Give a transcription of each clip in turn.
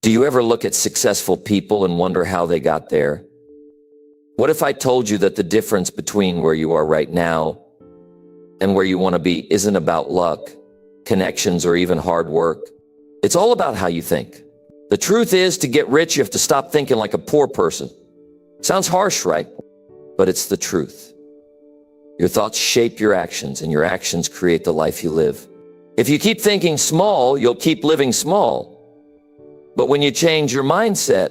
Do you ever look at successful people and wonder how they got there? What if I told you that the difference between where you are right now and where you want to be isn't about luck, connections, or even hard work? It's all about how you think. The truth is, to get rich, you have to stop thinking like a poor person. Sounds harsh, right? But it's the truth. Your thoughts shape your actions, and your actions create the life you live. If you keep thinking small, you'll keep living small. But when you change your mindset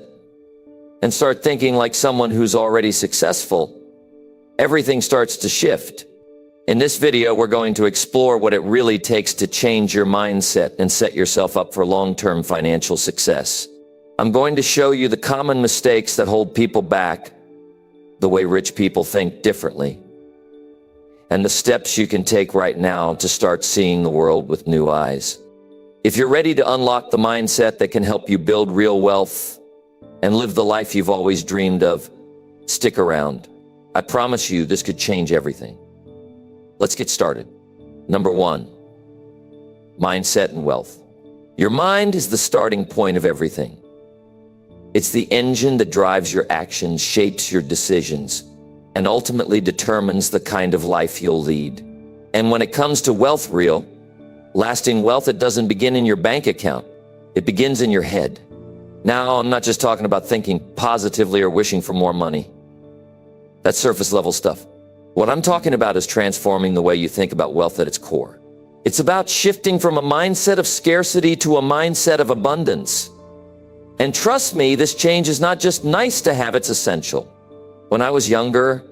and start thinking like someone who's already successful, everything starts to shift. In this video, we're going to explore what it really takes to change your mindset and set yourself up for long-term financial success. I'm going to show you the common mistakes that hold people back, the way rich people think differently, and the steps you can take right now to start seeing the world with new eyes. If you're ready to unlock the mindset that can help you build real wealth and live the life you've always dreamed of, stick around. I promise you this could change everything. Let's get started. Number 1, mindset and wealth. Your mind is the starting point of everything. It's the engine that drives your actions, shapes your decisions, and ultimately determines the kind of life you'll lead. And when it comes to wealth, lasting wealth, it doesn't begin in your bank account. It begins in your head. Now, I'm not just talking about thinking positively or wishing for more money. That's surface level stuff. What I'm talking about is transforming the way you think about wealth at its core. It's about shifting from a mindset of scarcity to a mindset of abundance. And trust me, this change is not just nice to have, it's essential. When I was younger,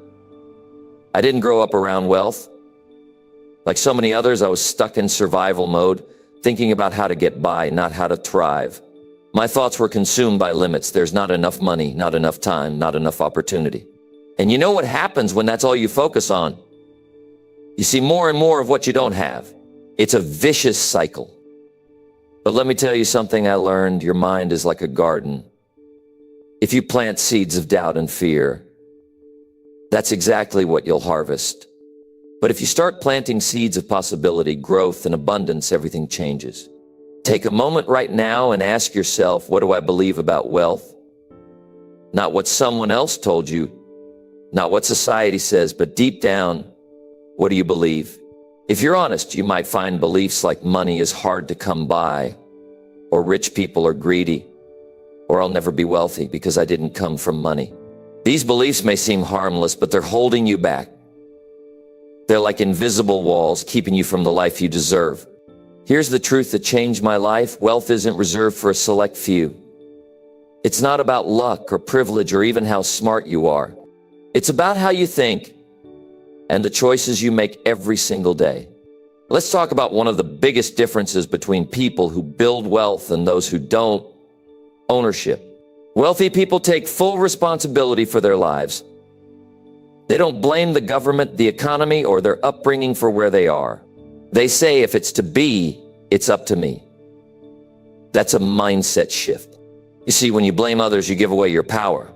I didn't grow up around wealth. Like so many others, I was stuck in survival mode, thinking about how to get by, not how to thrive. My thoughts were consumed by limits. There's not enough money, not enough time, not enough opportunity. And you know what happens when that's all you focus on? You see more and more of what you don't have. It's a vicious cycle. But let me tell you something I learned. Your mind is like a garden. If you plant seeds of doubt and fear, that's exactly what you'll harvest. But if you start planting seeds of possibility, growth, and abundance, everything changes. Take a moment right now and ask yourself, what do I believe about wealth? Not what someone else told you, not what society says, but deep down, what do you believe? If you're honest, you might find beliefs like money is hard to come by, or rich people are greedy, or I'll never be wealthy because I didn't come from money. These beliefs may seem harmless, but they're holding you back. They're like invisible walls keeping you from the life you deserve. Here's the truth that changed my life. Wealth isn't reserved for a select few. It's not about luck or privilege or even how smart you are. It's about how you think and the choices you make every single day. Let's talk about one of the biggest differences between people who build wealth and those who don't: ownership. Wealthy people take full responsibility for their lives. They don't blame the government, the economy, or their upbringing for where they are. They say, if it's to be, it's up to me. That's a mindset shift. You see, when you blame others, you give away your power.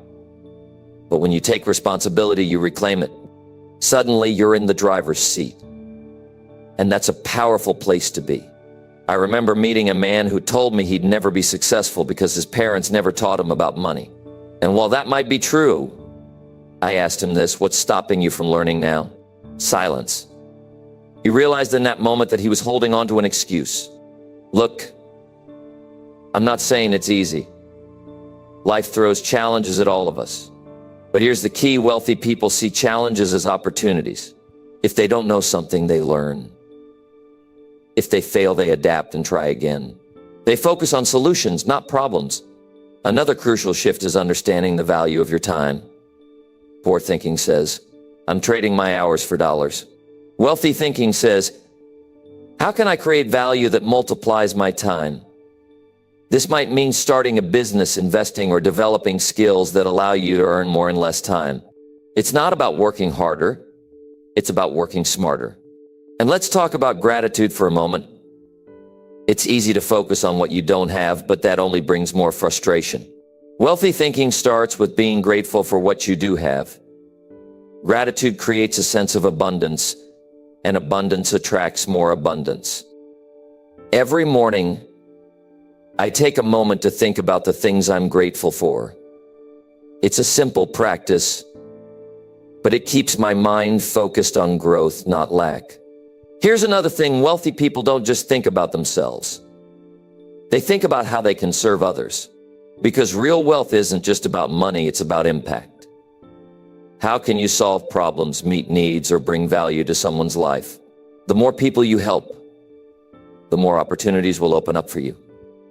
But when you take responsibility, you reclaim it. Suddenly, you're in the driver's seat. And that's a powerful place to be. I remember meeting a man who told me he'd never be successful because his parents never taught him about money. And while that might be true, I asked him this: what's stopping you from learning now? Silence. He realized in that moment that he was holding on to an excuse. Look, I'm not saying it's easy. Life throws challenges at all of us. But here's the key: wealthy people see challenges as opportunities. If they don't know something, they learn. If they fail, they adapt and try again. They focus on solutions, not problems. Another crucial shift is understanding the value of your time. Poor thinking says, I'm trading my hours for dollars. Wealthy thinking says, how can I create value that multiplies my time? This might mean starting a business, investing, or developing skills that allow you to earn more in less time. It's not about working harder. It's about working smarter. And let's talk about gratitude for a moment. It's easy to focus on what you don't have, but that only brings more frustration. Wealthy thinking starts with being grateful for what you do have. Gratitude creates a sense of abundance, and abundance attracts more abundance. Every morning, I take a moment to think about the things I'm grateful for. It's a simple practice, but it keeps my mind focused on growth, not lack. Here's another thing: wealthy people don't just think about themselves. They think about how they can serve others. Because real wealth isn't just about money, it's about impact. How can you solve problems, meet needs, or bring value to someone's life? The more people you help, the more opportunities will open up for you.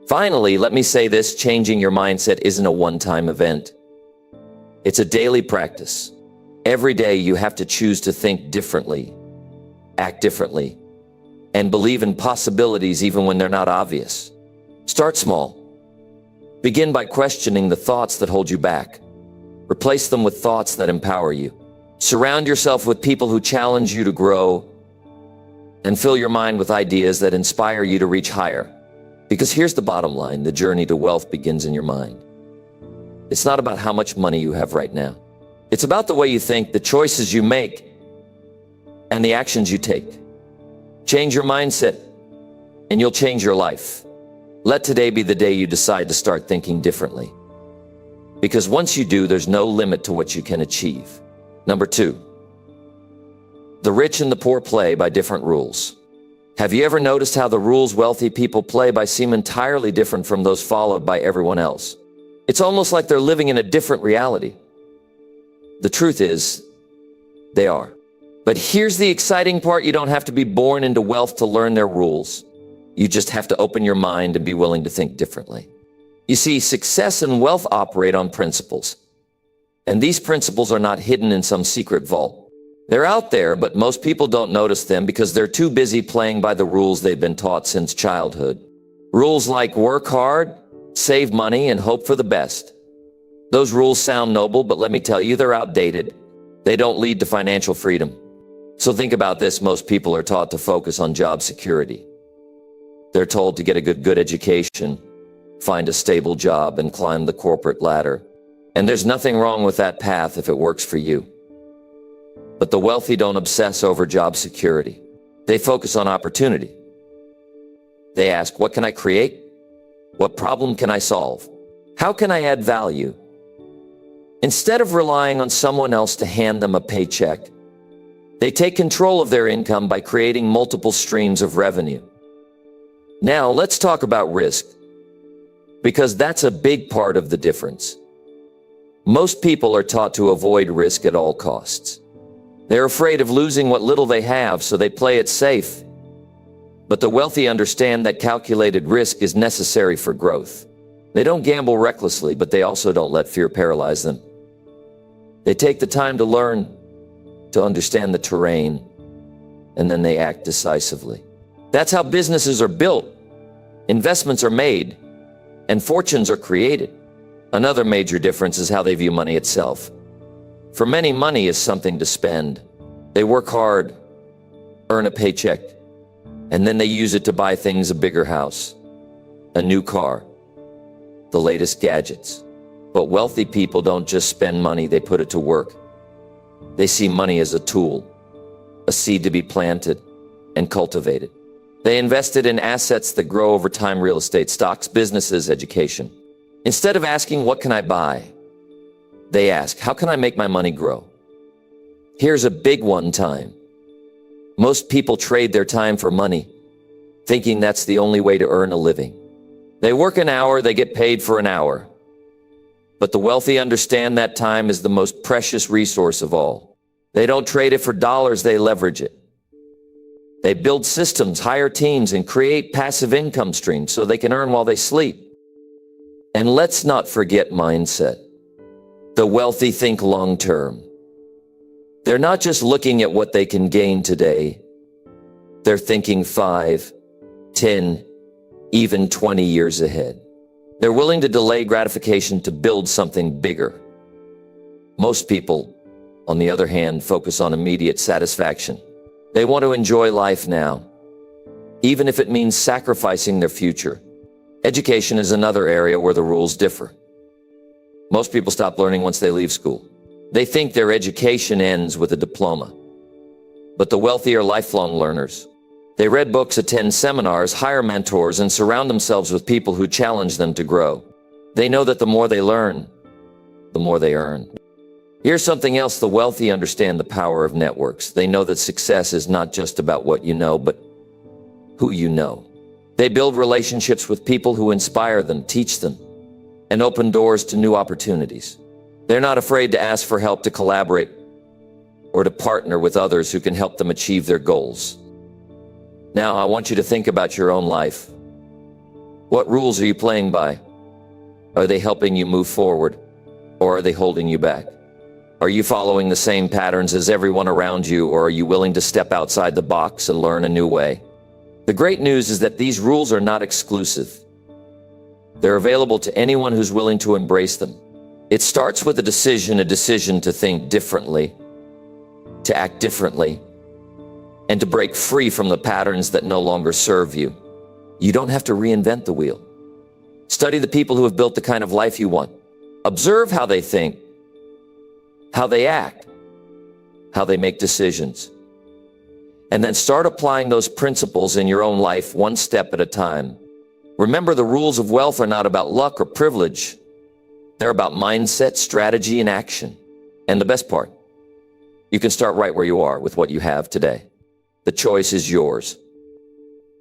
Finally, let me say this: changing your mindset isn't a one-time event. It's a daily practice. Every day you have to choose to think differently, act differently, and believe in possibilities even when they're not obvious. Start small. Begin by questioning the thoughts that hold you back. Replace them with thoughts that empower you. Surround yourself with people who challenge you to grow, and fill your mind with ideas that inspire you to reach higher. Because here's the bottom line: the journey to wealth begins in your mind. It's not about how much money you have right now. It's about the way you think, the choices you make, and the actions you take. Change your mindset, and you'll change your life. Let today be the day you decide to start thinking differently. Because once you do, there's no limit to what you can achieve. Number 2, the rich and the poor play by different rules. Have you ever noticed how the rules wealthy people play by seem entirely different from those followed by everyone else? It's almost like they're living in a different reality. The truth is, they are. But here's the exciting part: you don't have to be born into wealth to learn their rules. You just have to open your mind and be willing to think differently. You see, success and wealth operate on principles. And these principles are not hidden in some secret vault. They're out there, but most people don't notice them because they're too busy playing by the rules they've been taught since childhood. Rules like work hard, save money, and hope for the best. Those rules sound noble, but let me tell you, they're outdated. They don't lead to financial freedom. So think about this: most people are taught to focus on job security. They're told to get a good education, find a stable job, and climb the corporate ladder. And there's nothing wrong with that path if it works for you. But the wealthy don't obsess over job security. They focus on opportunity. They ask, what can I create? What problem can I solve? How can I add value? Instead of relying on someone else to hand them a paycheck, they take control of their income by creating multiple streams of revenue. Now, let's talk about risk, because that's a big part of the difference. Most people are taught to avoid risk at all costs. They're afraid of losing what little they have, so they play it safe. But the wealthy understand that calculated risk is necessary for growth. They don't gamble recklessly, but they also don't let fear paralyze them. They take the time to learn, to understand the terrain, and then they act decisively. That's how businesses are built, investments are made, and fortunes are created. Another major difference is how they view money itself. For many, money is something to spend. They work hard, earn a paycheck, and then they use it to buy things: a bigger house, a new car, the latest gadgets. But wealthy people don't just spend money, they put it to work. They see money as a tool, a seed to be planted and cultivated. They invested in assets that grow over time: real estate, stocks, businesses, education. Instead of asking, what can I buy? They ask, how can I make my money grow? Here's a big one: time. Most people trade their time for money, thinking that's the only way to earn a living. They work an hour, they get paid for an hour. But the wealthy understand that time is the most precious resource of all. They don't trade it for dollars, they leverage it. They build systems, hire teams, and create passive income streams so they can earn while they sleep. And let's not forget mindset. The wealthy think long-term. They're not just looking at what they can gain today. They're thinking 5, 10, even 20 years ahead. They're willing to delay gratification to build something bigger. Most people, on the other hand, focus on immediate satisfaction. They want to enjoy life now, even if it means sacrificing their future. Education is another area where the rules differ. Most people stop learning once they leave school. They think their education ends with a diploma. But the wealthy are lifelong learners. They read books, attend seminars, hire mentors, and surround themselves with people who challenge them to grow. They know that the more they learn, the more they earn. Here's something else: the wealthy understand the power of networks. They know that success is not just about what you know, but who you know. They build relationships with people who inspire them, teach them, and open doors to new opportunities. They're not afraid to ask for help, to collaborate, or to partner with others who can help them achieve their goals. Now, I want you to think about your own life. What rules are you playing by? Are they helping you move forward, or are they holding you back? Are you following the same patterns as everyone around you, or are you willing to step outside the box and learn a new way? The great news is that these rules are not exclusive. They're available to anyone who's willing to embrace them. It starts with a decision to think differently, to act differently, and to break free from the patterns that no longer serve you. You don't have to reinvent the wheel. Study the people who have built the kind of life you want. Observe how they think, how they act, how they make decisions. And then start applying those principles in your own life, one step at a time. Remember, the rules of wealth are not about luck or privilege. They're about mindset, strategy, and action. And the best part, you can start right where you are with what you have today. The choice is yours.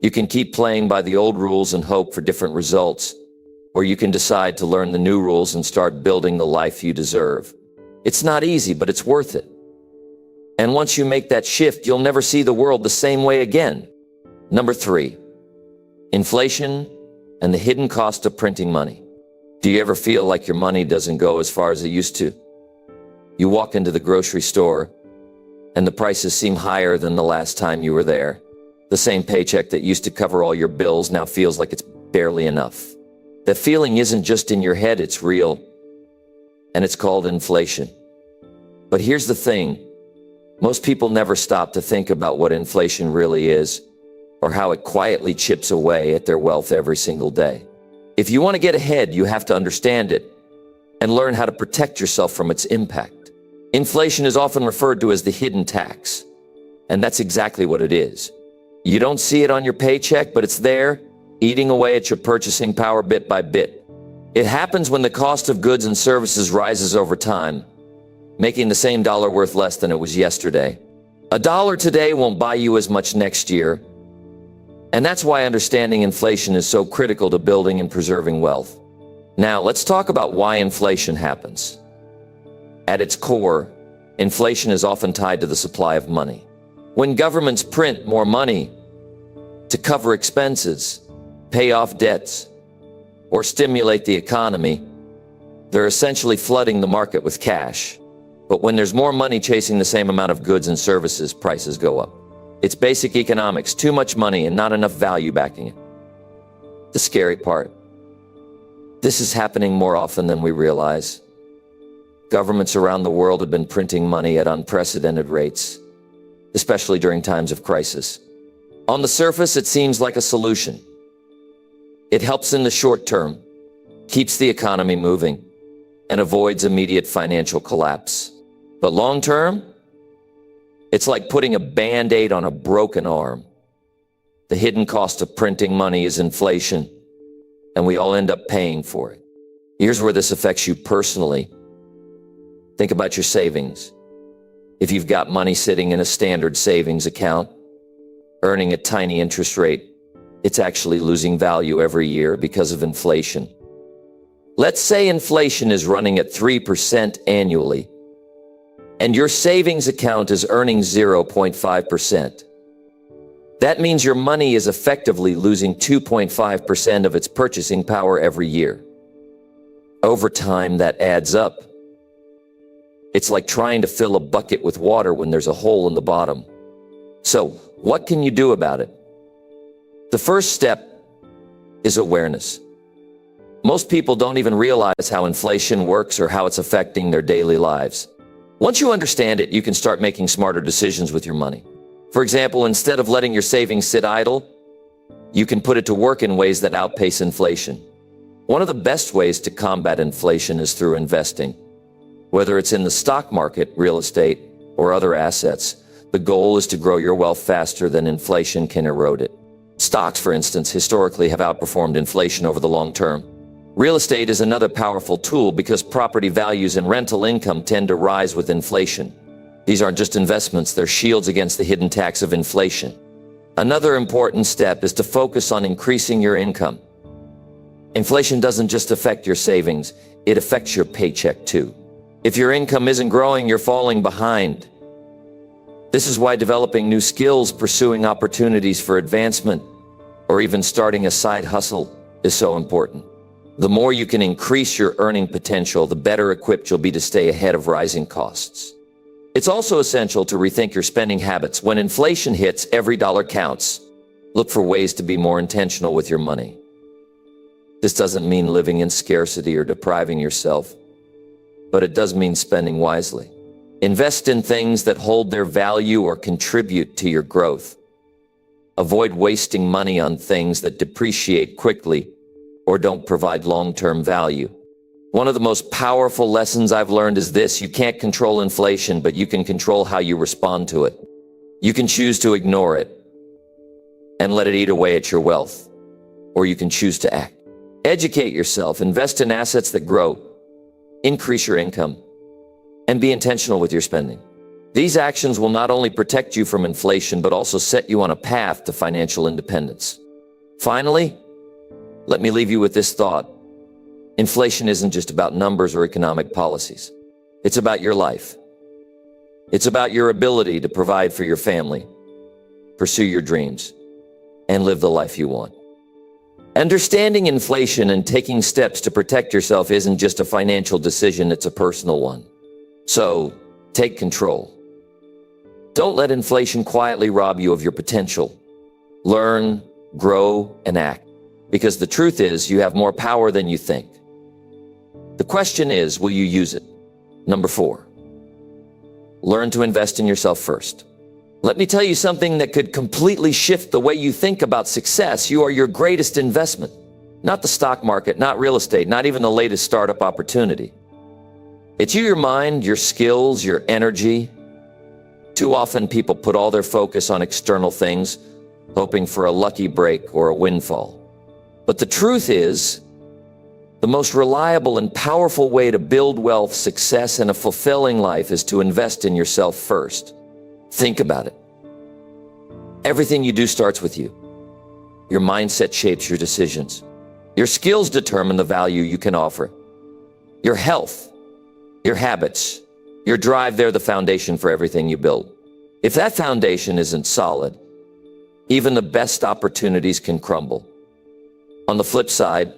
You can keep playing by the old rules and hope for different results, or you can decide to learn the new rules and start building the life you deserve. It's not easy, but it's worth it. And once you make that shift, you'll never see the world the same way again. Number 3, inflation and the hidden cost of printing money. Do you ever feel like your money doesn't go as far as it used to? You walk into the grocery store and the prices seem higher than the last time you were there. The same paycheck that used to cover all your bills now feels like it's barely enough. The feeling isn't just in your head, it's real. And it's called inflation. But here's the thing. Most people never stop to think about what inflation really is, or how it quietly chips away at their wealth every single day. If you want to get ahead, you have to understand it and learn how to protect yourself from its impact. Inflation is often referred to as the hidden tax, and that's exactly what it is. You don't see it on your paycheck, but it's there, eating away at your purchasing power bit by bit. It happens when the cost of goods and services rises over time, making the same dollar worth less than it was yesterday. A dollar today won't buy you as much next year. And that's why understanding inflation is so critical to building and preserving wealth. Now, let's talk about why inflation happens. At its core, inflation is often tied to the supply of money. When governments print more money to cover expenses, pay off debts, or stimulate the economy, they're essentially flooding the market with cash. But when there's more money chasing the same amount of goods and services, prices go up. It's basic economics: too much money and not enough value backing it. The scary part: this is happening more often than we realize. Governments around the world have been printing money at unprecedented rates, especially during times of crisis. On the surface, it seems like a solution. It helps in the short term, keeps the economy moving, and avoids immediate financial collapse. But long term, it's like putting a Band-Aid on a broken arm. The hidden cost of printing money is inflation, and we all end up paying for it. Here's where this affects you personally. Think about your savings. If you've got money sitting in a standard savings account, earning a tiny interest rate, it's actually losing value every year because of inflation. Let's say inflation is running at 3% annually, and your savings account is earning 0.5%. That means your money is effectively losing 2.5% of its purchasing power every year. Over time, that adds up. It's like trying to fill a bucket with water when there's a hole in the bottom. So, what can you do about it? The first step is awareness. Most people don't even realize how inflation works or how it's affecting their daily lives. Once you understand it, you can start making smarter decisions with your money. For example, instead of letting your savings sit idle, you can put it to work in ways that outpace inflation. One of the best ways to combat inflation is through investing. Whether it's in the stock market, real estate, or other assets, The goal is to grow your wealth faster than inflation can erode it. Stocks, for instance, historically have outperformed inflation over the long term. Real estate is another powerful tool because property values and rental income tend to rise with inflation. These aren't just investments, they're shields against the hidden tax of inflation. Another important step is to focus on increasing your income. Inflation doesn't just affect your savings, it affects your paycheck too. If your income isn't growing, you're falling behind. This is why developing new skills, pursuing opportunities for advancement, or even starting a side hustle is so important. The more you can increase your earning potential, the better equipped you'll be to stay ahead of rising costs. It's also essential to rethink your spending habits. When inflation hits, every dollar counts. Look for ways to be more intentional with your money. This doesn't mean living in scarcity or depriving yourself, but it does mean spending wisely. Invest in things that hold their value or contribute to your growth. Avoid wasting money on things that depreciate quickly or don't provide long-term value. One of the most powerful lessons I've learned is this: you can't control inflation, but you can control how you respond to it. You can choose to ignore it and let it eat away at your wealth, or you can choose to act. Educate yourself, invest in assets that grow, increase your income, and be intentional with your spending. These actions will not only protect you from inflation, but also set you on a path to financial independence. Finally, let me leave you with this thought. Inflation isn't just about numbers or economic policies. It's about your life. It's about your ability to provide for your family, pursue your dreams, and live the life you want. Understanding inflation and taking steps to protect yourself isn't just a financial decision, it's a personal one. So, take control. Don't let inflation quietly rob you of your potential. Learn, grow, and act. Because the truth is, you have more power than you think. The question is, will you use it? Number 4, learn to invest in yourself first. Let me tell you something that could completely shift the way you think about success. You are your greatest investment. Not the stock market, not real estate, not even the latest startup opportunity. It's you, your mind, your skills, your energy. Too often people put all their focus on external things, hoping for a lucky break or a windfall. But the truth is, the most reliable and powerful way to build wealth, success, and a fulfilling life is to invest in yourself first. Think about it. Everything you do starts with you. Your mindset shapes your decisions. Your skills determine the value you can offer. Your health, your habits, your drive, they're the foundation for everything you build. If that foundation isn't solid, even the best opportunities can crumble. On the flip side,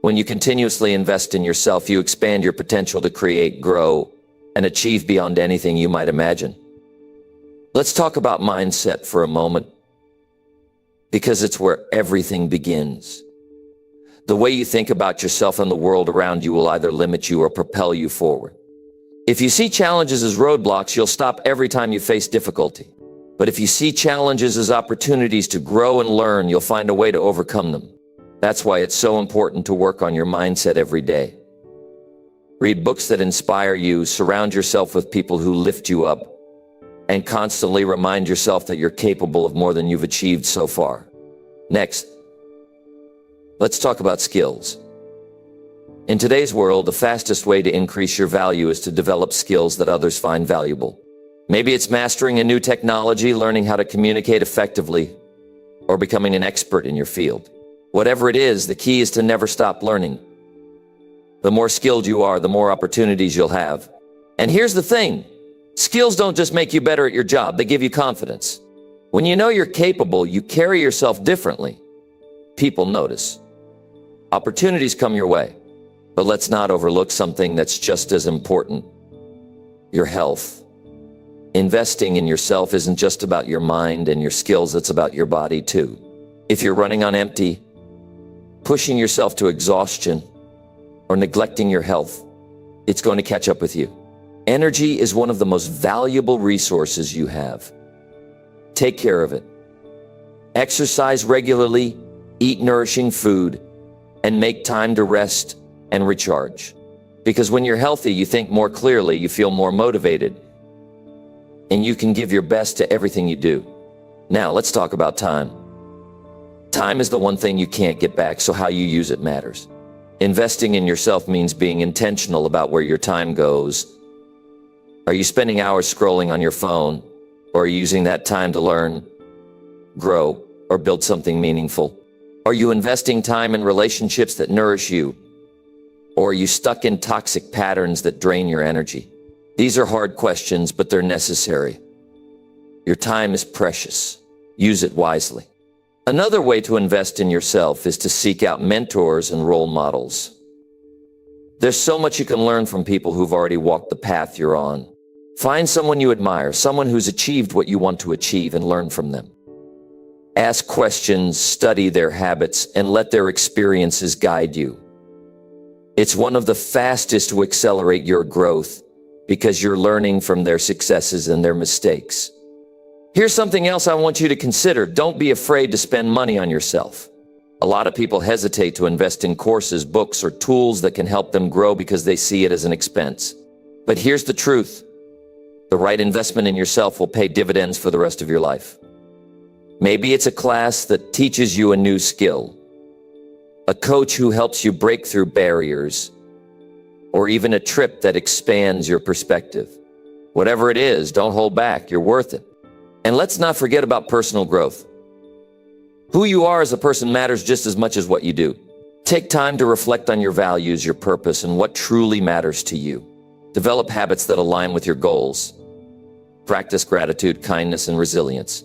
when you continuously invest in yourself, you expand your potential to create, grow, and achieve beyond anything you might imagine. Let's talk about mindset for a moment, because it's where everything begins. The way you think about yourself and the world around you will either limit you or propel you forward. If you see challenges as roadblocks, you'll stop every time you face difficulty. But if you see challenges as opportunities to grow and learn, you'll find a way to overcome them. That's why it's so important to work on your mindset every day. Read books that inspire you, surround yourself with people who lift you up, and constantly remind yourself that you're capable of more than you've achieved so far. Next, let's talk about skills. In today's world, the fastest way to increase your value is to develop skills that others find valuable. Maybe it's mastering a new technology, learning how to communicate effectively, or becoming an expert in your field. Whatever it is, the key is to never stop learning. The more skilled you are, the more opportunities you'll have. And here's the thing, skills don't just make you better at your job, they give you confidence. When you know you're capable, you carry yourself differently. People notice. Opportunities come your way. But let's not overlook something that's just as important: your health. Investing in yourself isn't just about your mind and your skills, it's about your body too. If you're running on empty, pushing yourself to exhaustion, or neglecting your health, it's going to catch up with you. Energy is one of the most valuable resources you have. Take care of it. Exercise regularly, eat nourishing food, and make time to rest and recharge. Because when you're healthy, you think more clearly, you feel more motivated, and you can give your best to everything you do. Now, let's talk about time. Time is the one thing you can't get back, so how you use it matters. Investing in yourself means being intentional about where your time goes. Are you spending hours scrolling on your phone, or are you using that time to learn, grow, or build something meaningful? Are you investing time in relationships that nourish you, or are you stuck in toxic patterns that drain your energy? These are hard questions, but they're necessary. Your time is precious. Use it wisely. Another way to invest in yourself is to seek out mentors and role models. There's so much you can learn from people who've already walked the path you're on. Find someone you admire, someone who's achieved what you want to achieve, and learn from them. Ask questions, study their habits, and let their experiences guide you. It's one of the fastest to accelerate your growth because you're learning from their successes and their mistakes. Here's something else I want you to consider. Don't be afraid to spend money on yourself. A lot of people hesitate to invest in courses, books, or tools that can help them grow because they see it as an expense. But here's the truth. The right investment in yourself will pay dividends for the rest of your life. Maybe it's a class that teaches you a new skill, a coach who helps you break through barriers, or even a trip that expands your perspective. Whatever it is, don't hold back. You're worth it. And let's not forget about personal growth. Who you are as a person matters just as much as what you do. Take time to reflect on your values, your purpose, and what truly matters to you. Develop habits that align with your goals. Practice gratitude, kindness, and resilience.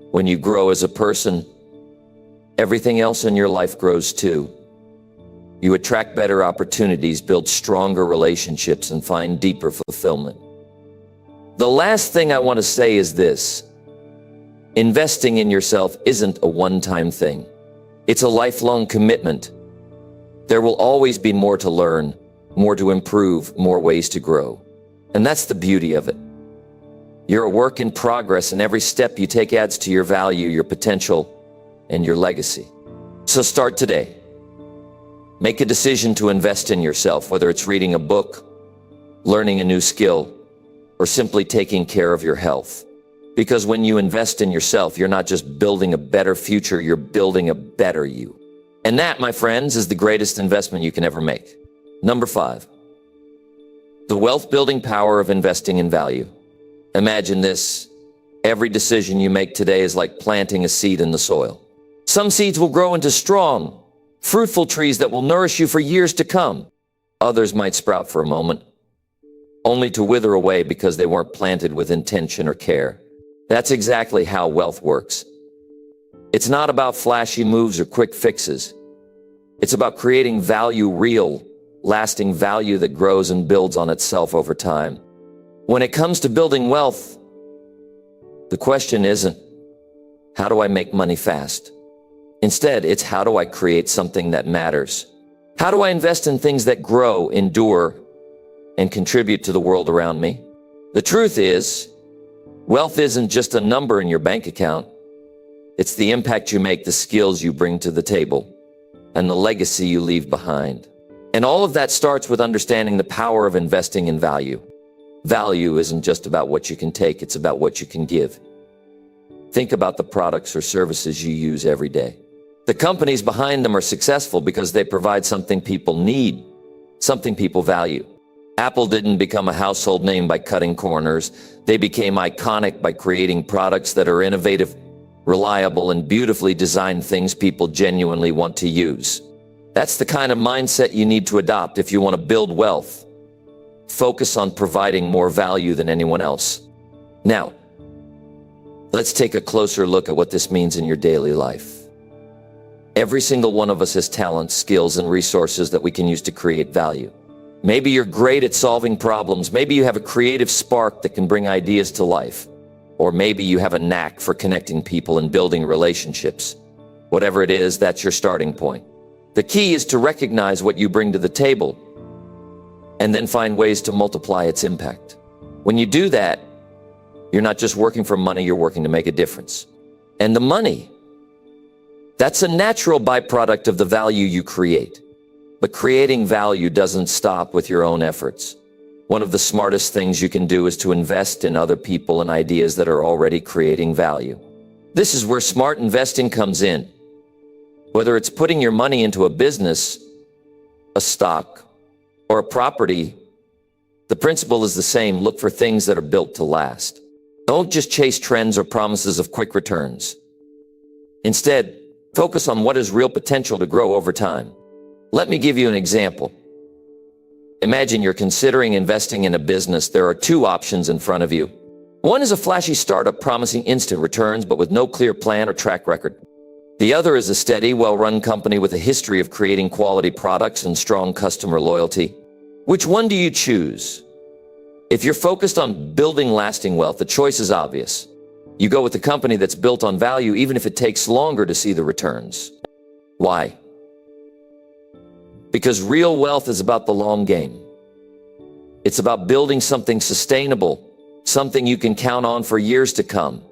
When you grow as a person, everything else in your life grows too. You attract better opportunities, build stronger relationships, and find deeper fulfillment. The last thing I want to say is this. Investing in yourself isn't a one-time thing. It's a lifelong commitment. There will always be more to learn, more to improve, more ways to grow. And that's the beauty of it. You're a work in progress, and every step you take adds to your value, your potential, and your legacy. So start today. Make a decision to invest in yourself, whether it's reading a book, learning a new skill, or simply taking care of your health. Because when you invest in yourself, you're not just building a better future, you're building a better you. And that, my friends, is the greatest investment you can ever make. Number 5, the wealth-building power of investing in value. Imagine this. Every decision you make today is like planting a seed in the soil. Some seeds will grow into strong, fruitful trees that will nourish you for years to come. Others might sprout for a moment, only to wither away because they weren't planted with intention or care. That's exactly how wealth works. It's not about flashy moves or quick fixes. It's about creating value, real, lasting value that grows and builds on itself over time. When it comes to building wealth, the question isn't, how do I make money fast? Instead, it's how do I create something that matters? How do I invest in things that grow, endure, and contribute to the world around me? The truth is, wealth isn't just a number in your bank account. It's the impact you make, the skills you bring to the table, and the legacy you leave behind. And all of that starts with understanding the power of investing in value. Value isn't just about what you can take, it's about what you can give. Think about the products or services you use every day. The companies behind them are successful because they provide something people need, something people value. Apple didn't become a household name by cutting corners. They became iconic by creating products that are innovative, reliable, and beautifully designed things people genuinely want to use. That's the kind of mindset you need to adopt if you want to build wealth. Focus on providing more value than anyone else. Now, let's take a closer look at what this means in your daily life. Every single one of us has talents, skills, and resources that we can use to create value. Maybe you're great at solving problems. Maybe you have a creative spark that can bring ideas to life. Or maybe you have a knack for connecting people and building relationships. Whatever it is, that's your starting point. The key is to recognize what you bring to the table and then find ways to multiply its impact. When you do that, you're not just working for money, you're working to make a difference. And the money, that's a natural byproduct of the value you create. But creating value doesn't stop with your own efforts. One of the smartest things you can do is to invest in other people and ideas that are already creating value. This is where smart investing comes in. Whether it's putting your money into a business, a stock, or a property, the principle is the same. Look for things that are built to last. Don't just chase trends or promises of quick returns. Instead, focus on what has real potential to grow over time. Let me give you an example. Imagine you're considering investing in a business. There are two options in front of you. One is a flashy startup promising instant returns, but with no clear plan or track record. The other is a steady, well-run company with a history of creating quality products and strong customer loyalty. Which one do you choose? If you're focused on building lasting wealth, the choice is obvious. You go with the company that's built on value, even if it takes longer to see the returns. Why? Because real wealth is about the long game. It's about building something sustainable, something you can count on for years to come.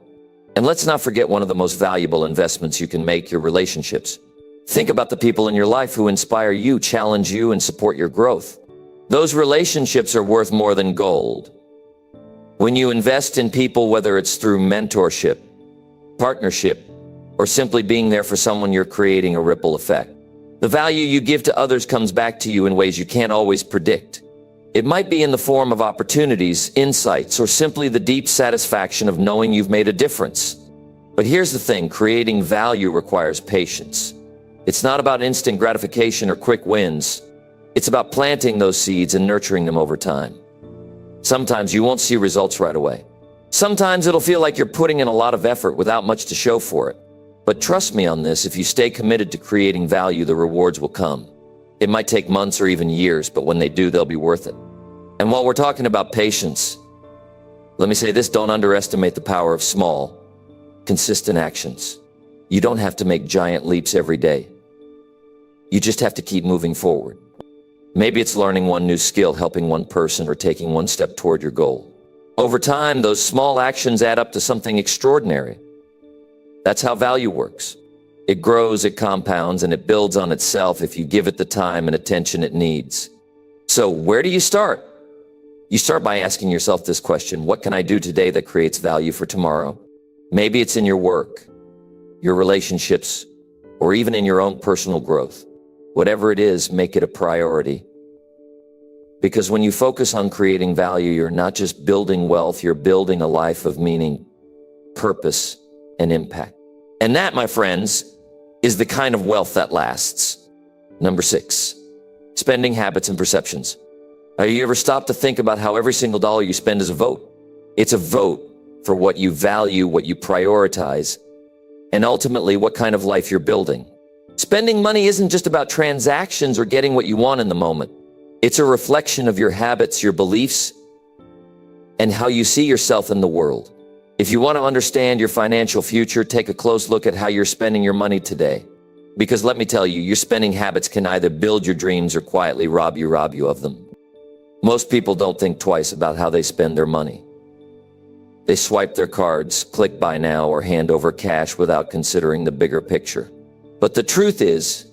And let's not forget one of the most valuable investments you can make, your relationships. Think about the people in your life who inspire you, challenge you, and support your growth. Those relationships are worth more than gold. When you invest in people, whether it's through mentorship, partnership, or simply being there for someone, you're creating a ripple effect. The value you give to others comes back to you in ways you can't always predict. It might be in the form of opportunities, insights, or simply the deep satisfaction of knowing you've made a difference. But here's the thing, creating value requires patience. It's not about instant gratification or quick wins. It's about planting those seeds and nurturing them over time. Sometimes you won't see results right away. Sometimes it'll feel like you're putting in a lot of effort without much to show for it. But trust me on this, if you stay committed to creating value, the rewards will come. It might take months or even years, but when they do, they'll be worth it. And while we're talking about patience, let me say this, don't underestimate the power of small, consistent actions. You don't have to make giant leaps every day. You just have to keep moving forward. Maybe it's learning one new skill, helping one person, or taking one step toward your goal. Over time, those small actions add up to something extraordinary. That's how value works. It grows, it compounds, and it builds on itself if you give it the time and attention it needs. So where do you start? You start by asking yourself this question: what can I do today that creates value for tomorrow? Maybe it's in your work, your relationships, or even in your own personal growth. Whatever it is, make it a priority. Because when you focus on creating value, you're not just building wealth, you're building a life of meaning, purpose, and impact. And that, my friends, is the kind of wealth that lasts. Number 6, spending habits and perceptions. Have you ever stopped to think about how every single dollar you spend is a vote? It's a vote for what you value, what you prioritize, and ultimately what kind of life you're building. Spending money isn't just about transactions or getting what you want in the moment. It's a reflection of your habits, your beliefs, and how you see yourself in the world. If you want to understand your financial future, take a close look at how you're spending your money today. Because let me tell you, your spending habits can either build your dreams or quietly rob you of them. Most people don't think twice about how they spend their money. They swipe their cards, click buy now, or hand over cash without considering the bigger picture. But the truth is,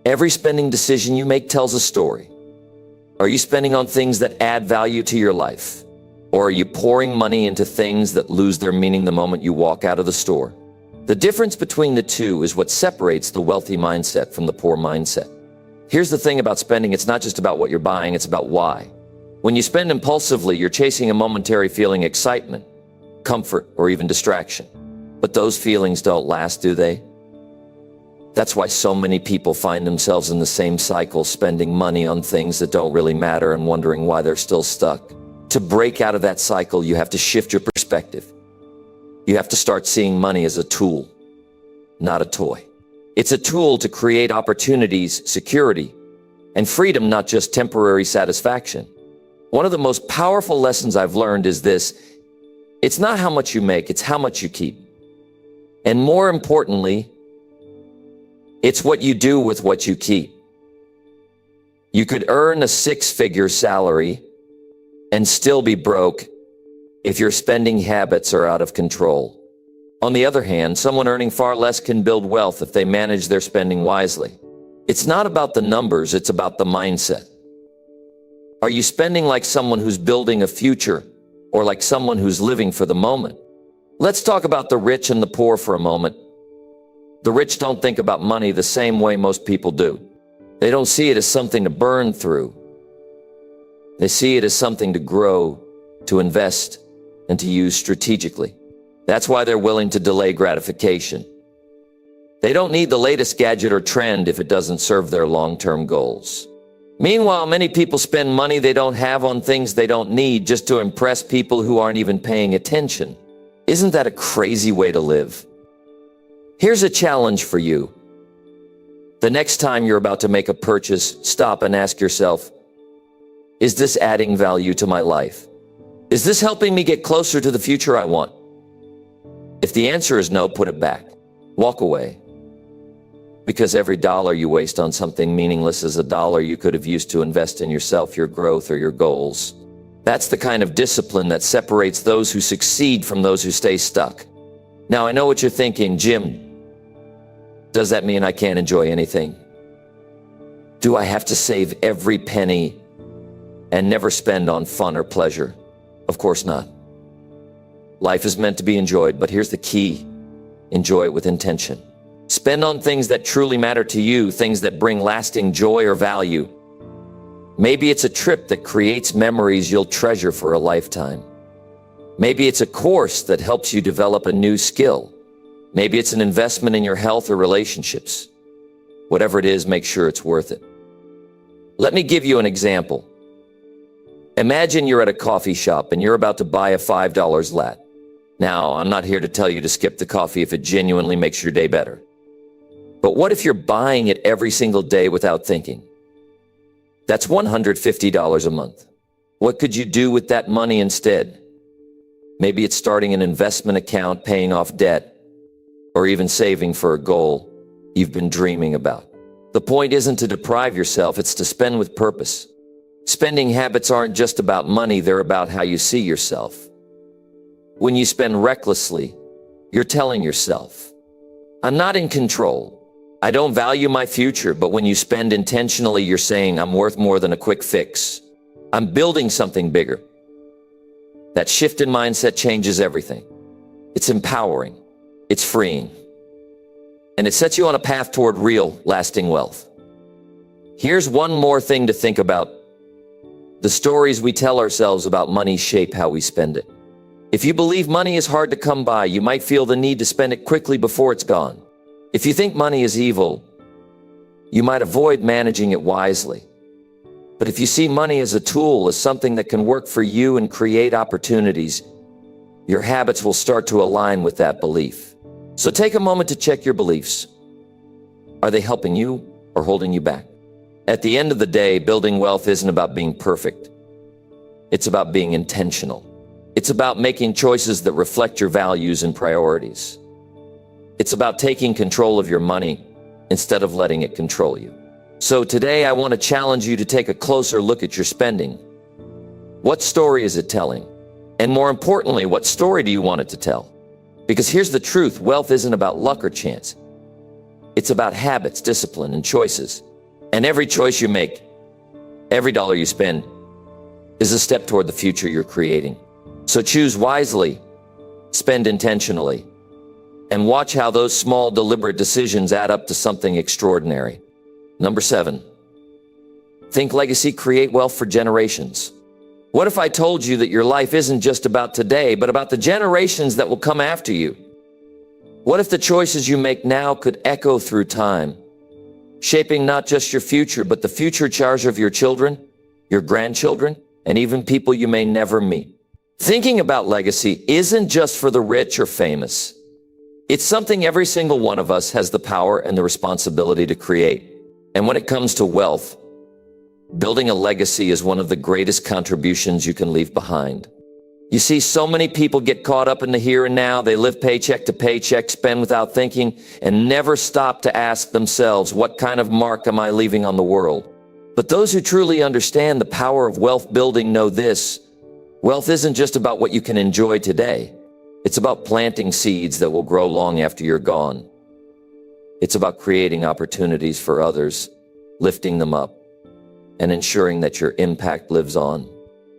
every spending decision you make tells a story. Are you spending on things that add value to your life? Or are you pouring money into things that lose their meaning the moment you walk out of the store? The difference between the two is what separates the wealthy mindset from the poor mindset. Here's the thing about spending, it's not just about what you're buying, it's about why. When you spend impulsively, you're chasing a momentary feeling, excitement, comfort, or even distraction. But those feelings don't last, do they? That's why so many people find themselves in the same cycle, spending money on things that don't really matter and wondering why they're still stuck. To break out of that cycle, you have to shift your perspective. You have to start seeing money as a tool, not a toy. It's a tool to create opportunities, security, and freedom, not just temporary satisfaction. One of the most powerful lessons I've learned is this: it's not how much you make, it's how much you keep. And more importantly, it's what you do with what you keep. You could earn a 6-figure salary and still be broke if your spending habits are out of control. On the other hand, someone earning far less can build wealth if they manage their spending wisely. It's not about the numbers, it's about the mindset. Are you spending like someone who's building a future or like someone who's living for the moment? Let's talk about the rich and the poor for a moment. The rich don't think about money the same way most people do. They don't see it as something to burn through. They see it as something to grow, to invest, and to use strategically. That's why they're willing to delay gratification. They don't need the latest gadget or trend if it doesn't serve their long-term goals. Meanwhile, many people spend money they don't have on things they don't need just to impress people who aren't even paying attention. Isn't that a crazy way to live? Here's a challenge for you. The next time you're about to make a purchase, stop and ask yourself, is this adding value to my life? Is this helping me get closer to the future I want? If the answer is no, put it back. Walk away. Because every dollar you waste on something meaningless is a dollar you could have used to invest in yourself, your growth, or your goals. That's the kind of discipline that separates those who succeed from those who stay stuck. Now, I know what you're thinking, Jim. Does that mean I can't enjoy anything? Do I have to save every penny and never spend on fun or pleasure? Of course not. Life is meant to be enjoyed, but here's the key. Enjoy it with intention. Spend on things that truly matter to you, things that bring lasting joy or value. Maybe it's a trip that creates memories you'll treasure for a lifetime. Maybe it's a course that helps you develop a new skill. Maybe it's an investment in your health or relationships. Whatever it is, make sure it's worth it. Let me give you an example. Imagine you're at a coffee shop and you're about to buy a $5 latte. Now, I'm not here to tell you to skip the coffee if it genuinely makes your day better. But what if you're buying it every single day without thinking? That's $150 a month. What could you do with that money instead? Maybe it's starting an investment account, paying off debt, or even saving for a goal you've been dreaming about. The point isn't to deprive yourself, it's to spend with purpose. Spending habits aren't just about money, they're about how you see yourself. When you spend recklessly, you're telling yourself, I'm not in control. I don't value my future, but when you spend intentionally, you're saying, I'm worth more than a quick fix. I'm building something bigger. That shift in mindset changes everything. It's empowering. It's freeing. And it sets you on a path toward real, lasting wealth. Here's one more thing to think about. The stories we tell ourselves about money shape how we spend it. If you believe money is hard to come by, you might feel the need to spend it quickly before it's gone. If you think money is evil, you might avoid managing it wisely. But if you see money as a tool, as something that can work for you and create opportunities, your habits will start to align with that belief. So take a moment to check your beliefs. Are they helping you or holding you back? At the end of the day, building wealth isn't about being perfect. It's about being intentional. It's about making choices that reflect your values and priorities. It's about taking control of your money instead of letting it control you. So today I want to challenge you to take a closer look at your spending. What story is it telling? And more importantly, what story do you want it to tell? Because here's the truth, wealth isn't about luck or chance. It's about habits, discipline, and choices. And every choice you make, every dollar you spend, is a step toward the future you're creating. So choose wisely, spend intentionally, and watch how those small, deliberate decisions add up to something extraordinary. Number 7, think legacy, create wealth for generations. What if I told you that your life isn't just about today, but about the generations that will come after you? What if the choices you make now could echo through time, shaping not just your future, but the future charge of your children, your grandchildren, and even people you may never meet? Thinking about legacy isn't just for the rich or famous. It's something every single one of us has the power and the responsibility to create. And when it comes to wealth, building a legacy is one of the greatest contributions you can leave behind. You see, so many people get caught up in the here and now. They live paycheck to paycheck, spend without thinking, and never stop to ask themselves, what kind of mark am I leaving on the world? But those who truly understand the power of wealth building know this. Wealth isn't just about what you can enjoy today. It's about planting seeds that will grow long after you're gone. It's about creating opportunities for others, lifting them up, and ensuring that your impact lives on.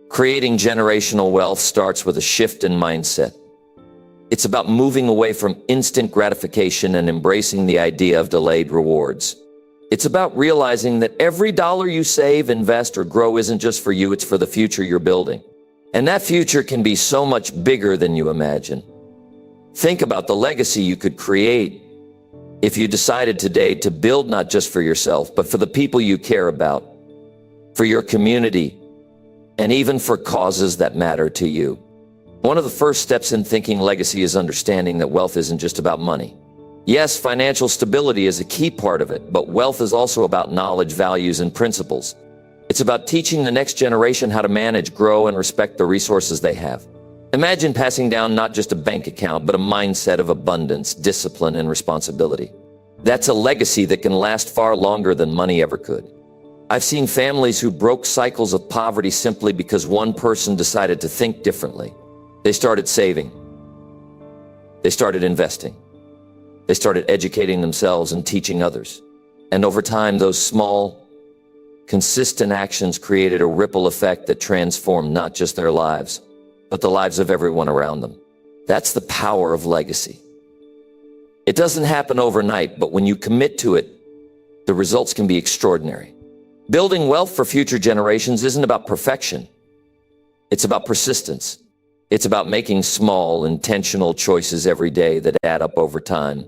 Creating generational wealth starts with a shift in mindset. It's about moving away from instant gratification and embracing the idea of delayed rewards. It's about realizing that every dollar you save, invest, or grow isn't just for you, it's for the future you're building. And that future can be so much bigger than you imagine. Think about the legacy you could create if you decided today to build not just for yourself, but for the people you care about, for your community, and even for causes that matter to you. One of the first steps in thinking legacy is understanding that wealth isn't just about money. Yes, financial stability is a key part of it, but wealth is also about knowledge, values, and principles. It's about teaching the next generation how to manage, grow, and respect the resources they have. Imagine passing down not just a bank account, but a mindset of abundance, discipline, and responsibility. That's a legacy that can last far longer than money ever could. I've seen families who broke cycles of poverty simply because one person decided to think differently. They started saving. They started investing. They started educating themselves and teaching others. And over time, those small, consistent actions created a ripple effect that transformed not just their lives, but the lives of everyone around them. That's the power of legacy. It doesn't happen overnight, but when you commit to it, the results can be extraordinary. Building wealth for future generations isn't about perfection. It's about persistence. It's about making small, intentional choices every day that add up over time.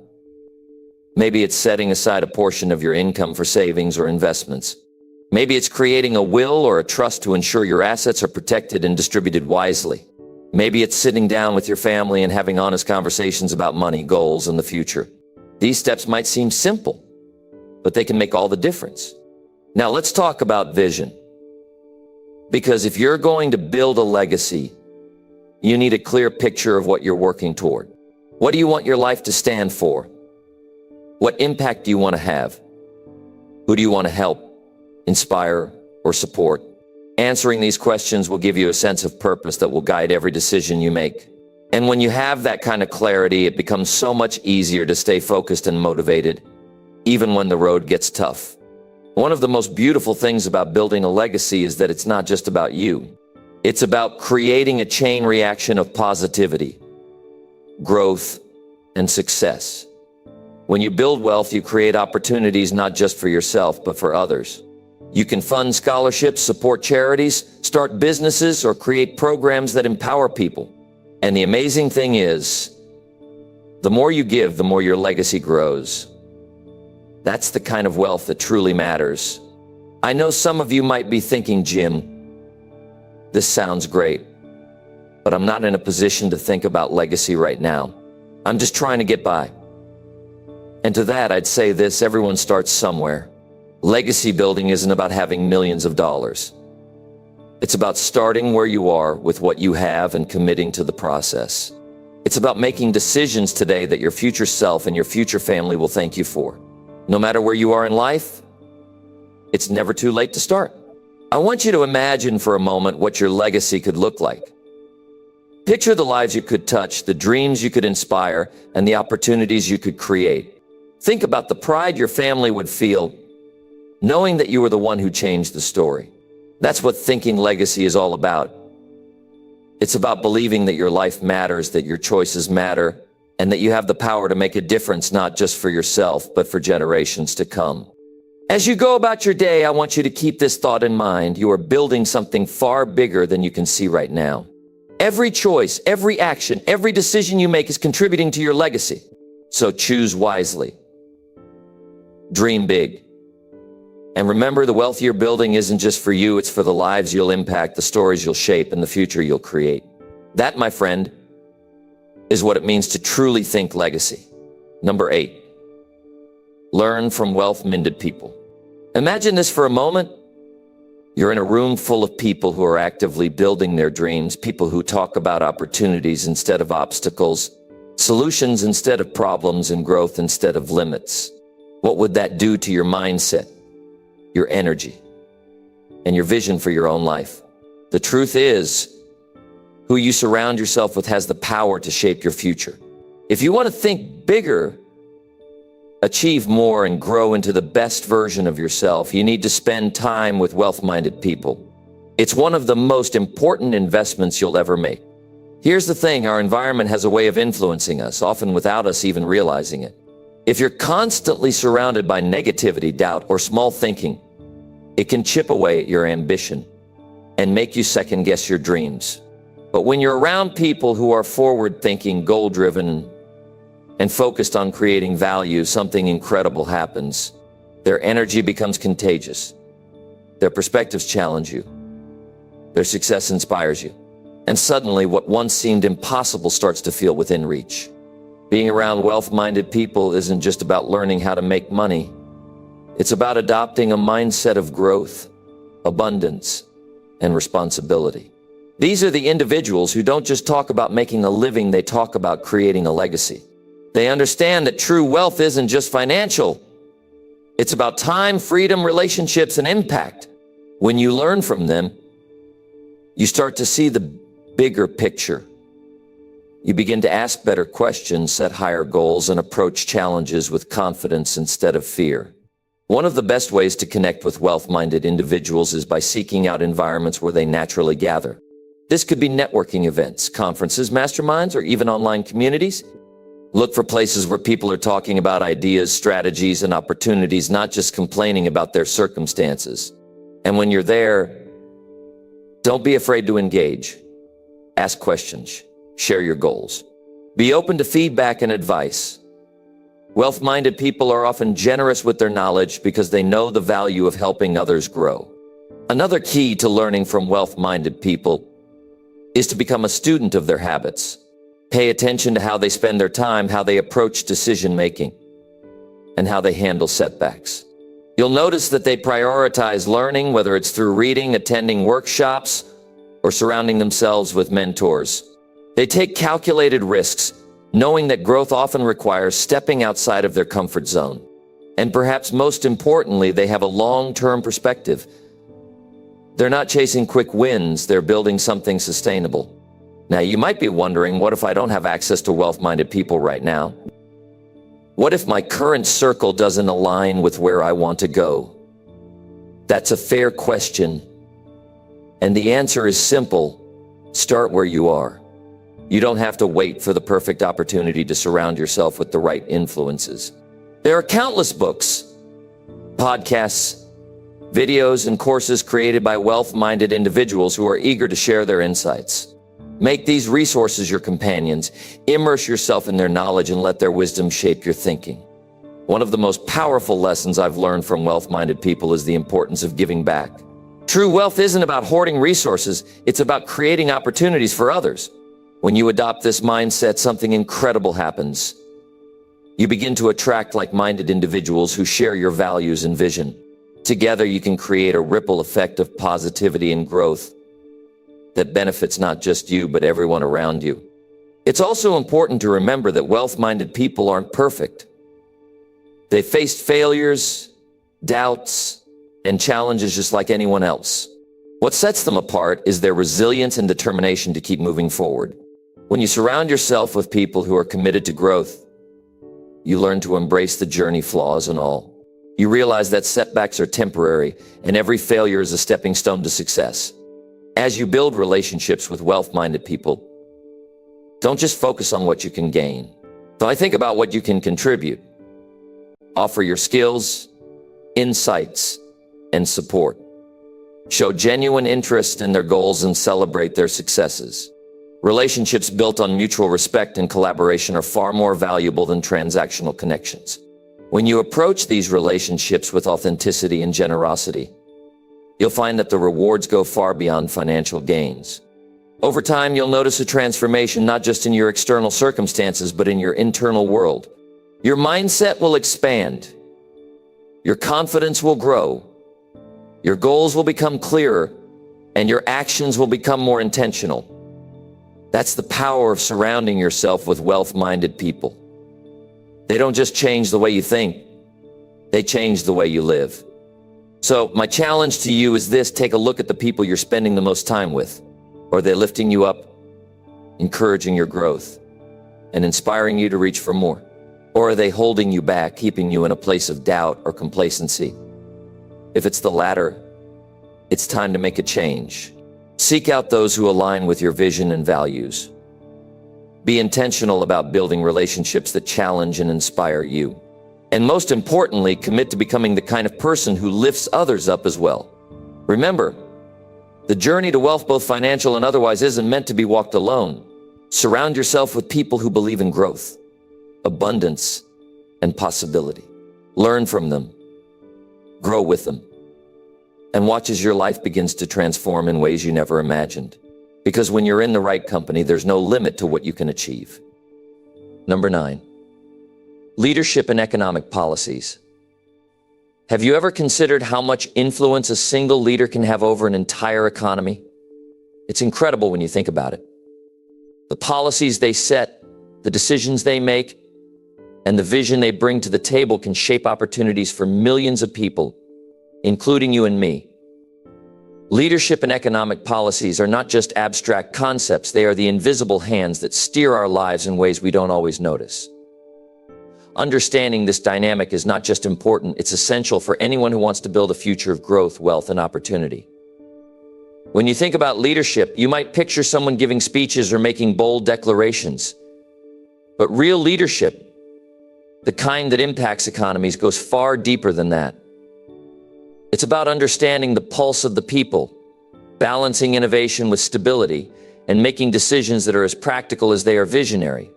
Maybe it's setting aside a portion of your income for savings or investments. Maybe it's creating a will or a trust to ensure your assets are protected and distributed wisely. Maybe it's sitting down with your family and having honest conversations about money, goals, and the future. These steps might seem simple, but they can make all the difference. Now let's talk about vision. Because if you're going to build a legacy, you need a clear picture of what you're working toward. What do you want your life to stand for? What impact do you want to have? Who do you want to help, inspire, or support? Answering these questions will give you a sense of purpose that will guide every decision you make. And when you have that kind of clarity, it becomes so much easier to stay focused and motivated, even when the road gets tough. One of the most beautiful things about building a legacy is that it's not just about you. It's about creating a chain reaction of positivity, growth, and success. When you build wealth, you create opportunities not just for yourself, but for others. You can fund scholarships, support charities, start businesses, or create programs that empower people. And the amazing thing is, the more you give, the more your legacy grows. That's the kind of wealth that truly matters. I know some of you might be thinking, Jim, this sounds great, but I'm not in a position to think about legacy right now. I'm just trying to get by. And to that, I'd say this: everyone starts somewhere. Legacy building isn't about having millions of dollars. It's about starting where you are with what you have and committing to the process. It's about making decisions today that your future self and your future family will thank you for. No matter where you are in life, it's never too late to start. I want you to imagine for a moment what your legacy could look like. Picture the lives you could touch, the dreams you could inspire, and the opportunities you could create. Think about the pride your family would feel knowing that you were the one who changed the story. That's what thinking legacy is all about. It's about believing that your life matters, that your choices matter, and that you have the power to make a difference not just for yourself, but for generations to come. As you go about your day, I want you to keep this thought in mind. You are building something far bigger than you can see right now. Every choice, every action, every decision you make is contributing to your legacy. So choose wisely. Dream big. And remember, the wealth you're building isn't just for you, it's for the lives you'll impact, the stories you'll shape, and the future you'll create. That, my friend, is what it means to truly think legacy. Number 8, learn from wealth-minded people. Imagine this for a moment. You're in a room full of people who are actively building their dreams, people who talk about opportunities instead of obstacles, solutions instead of problems, and growth instead of limits. What would that do to your mindset, your energy, and your vision for your own life? The truth is, who you surround yourself with has the power to shape your future. If you want to think bigger, achieve more, and grow into the best version of yourself, you need to spend time with wealth-minded people. It's one of the most important investments you'll ever make. Here's the thing, our environment has a way of influencing us, often without us even realizing it. If you're constantly surrounded by negativity, doubt, or small thinking, it can chip away at your ambition and make you second-guess your dreams. But when you're around people who are forward-thinking, goal-driven, and focused on creating value, something incredible happens. Their energy becomes contagious. Their perspectives challenge you. Their success inspires you. And suddenly, what once seemed impossible starts to feel within reach. Being around wealth-minded people isn't just about learning how to make money. It's about adopting a mindset of growth, abundance, and responsibility. These are the individuals who don't just talk about making a living, they talk about creating a legacy. They understand that true wealth isn't just financial. It's about time, freedom, relationships, and impact. When you learn from them, you start to see the bigger picture. You begin to ask better questions, set higher goals, and approach challenges with confidence instead of fear. One of the best ways to connect with wealth-minded individuals is by seeking out environments where they naturally gather. This could be networking events, conferences, masterminds, or even online communities. Look for places where people are talking about ideas, strategies, and opportunities, not just complaining about their circumstances. And when you're there, don't be afraid to engage. Ask questions. Share your goals. Be open to feedback and advice. Wealth-minded people are often generous with their knowledge because they know the value of helping others grow. Another key to learning from wealth-minded people is to become a student of their habits. Pay attention to how they spend their time, how they approach decision-making, and how they handle setbacks. You'll notice that they prioritize learning, whether it's through reading, attending workshops, or surrounding themselves with mentors. They take calculated risks, knowing that growth often requires stepping outside of their comfort zone. And perhaps most importantly, they have a long-term perspective. They're not chasing quick wins, they're building something sustainable. Now, you might be wondering, what if I don't have access to wealth-minded people right now? What if my current circle doesn't align with where I want to go? That's a fair question. And the answer is simple. Start where you are. You don't have to wait for the perfect opportunity to surround yourself with the right influences. There are countless books, podcasts, videos, and courses created by wealth-minded individuals who are eager to share their insights. Make these resources your companions. Immerse yourself in their knowledge and let their wisdom shape your thinking. One of the most powerful lessons I've learned from wealth-minded people is the importance of giving back. True wealth isn't about hoarding resources, it's about creating opportunities for others. When you adopt this mindset, something incredible happens. You begin to attract like-minded individuals who share your values and vision. Together, you can create a ripple effect of positivity and growth that benefits not just you, but everyone around you. It's also important to remember that wealth-minded people aren't perfect. They faced failures, doubts, and challenges just like anyone else. What sets them apart is their resilience and determination to keep moving forward. When you surround yourself with people who are committed to growth, you learn to embrace the journey, flaws and all. You realize that setbacks are temporary, and every failure is a stepping stone to success. As you build relationships with wealth-minded people, don't just focus on what you can gain. So I think about what you can contribute. Offer your skills, insights, and support. Show genuine interest in their goals and celebrate their successes. Relationships built on mutual respect and collaboration are far more valuable than transactional connections. When you approach these relationships with authenticity and generosity, you'll find that the rewards go far beyond financial gains. Over time, you'll notice a transformation not just in your external circumstances, but in your internal world. Your mindset will expand. Your confidence will grow. Your goals will become clearer, and your actions will become more intentional. That's the power of surrounding yourself with wealth-minded people. They don't just change the way you think, they change the way you live. So my challenge to you is this: take a look at the people you're spending the most time with. Are they lifting you up, encouraging your growth, and inspiring you to reach for more? Or are they holding you back, keeping you in a place of doubt or complacency? If it's the latter, it's time to make a change. Seek out those who align with your vision and values. Be intentional about building relationships that challenge and inspire you. And most importantly, commit to becoming the kind of person who lifts others up as well. Remember, the journey to wealth, both financial and otherwise, isn't meant to be walked alone. Surround yourself with people who believe in growth, abundance, and possibility. Learn from them, grow with them, and watch as your life begins to transform in ways you never imagined. Because when you're in the right company, there's no limit to what you can achieve. Number 9, leadership and economic policies. Have you ever considered how much influence a single leader can have over an entire economy? It's incredible when you think about it. The policies they set, the decisions they make, and the vision they bring to the table can shape opportunities for millions of people, including you and me. Leadership and economic policies are not just abstract concepts, they are the invisible hands that steer our lives in ways we don't always notice. Understanding this dynamic is not just important, it's essential for anyone who wants to build a future of growth, wealth, and opportunity. When you think about leadership, you might picture someone giving speeches or making bold declarations. But real leadership, the kind that impacts economies, goes far deeper than that. It's about understanding the pulse of the people, balancing innovation with stability, and making decisions that are as practical as they are visionary.